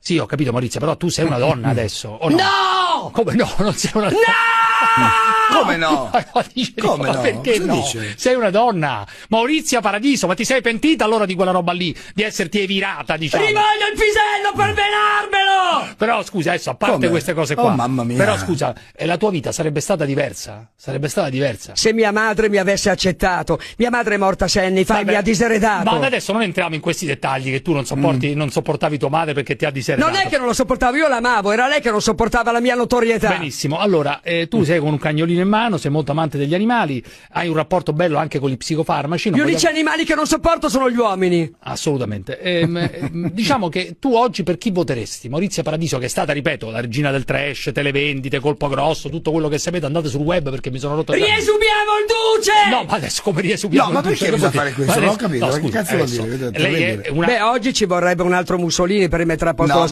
Sì, ho capito Maurizio, però tu sei una donna adesso, o no? No! Come no? Non sei una donna. No! Come no? Come no? Perché Cosa no? dice? Sei una donna. Maurizia Paradiso, ma ti sei pentita allora di quella roba lì? Di esserti evirata, diciamo? Rivoglio il pisello per menarmelo! Però scusa, adesso, a parte Come? queste cose qua. Oh, mamma mia. Però scusa, la tua vita sarebbe stata diversa? Sarebbe stata diversa? Se mia madre mi avesse accettato, mia madre è morta 6 anni fa e Vabbè, mi ha diseredato. Ma adesso non entriamo in questi dettagli che tu non sopportavi tua madre perché ti ha diseredato. Non è che non lo sopportavo, io l'amavo, era lei che non sopportava la mia notorietà. Benissimo, allora tu sei con un cagnolino in mano, sei molto amante degli animali, hai un rapporto bello anche con gli psicofarmaci. Gli unici animali che non sopporto sono gli uomini. Assolutamente. Diciamo che tu oggi per chi voteresti? Maurizia Paradiso, che è stata, ripeto, la regina del trash, televendite, colpo grosso, tutto quello che sapete, andate sul web perché mi sono rotto il cazzo. Riesumiamo il duce! No, ma adesso come riesumiamo? No, ma il duce? perché Che bisogna vuol fare dire? questo? Ma Non ho adesso- capito, no, che scusa, cazzo vuol adesso, dire? lei è una... Beh, oggi ci vorrebbe un altro Mussolini per rimettere a posto No. la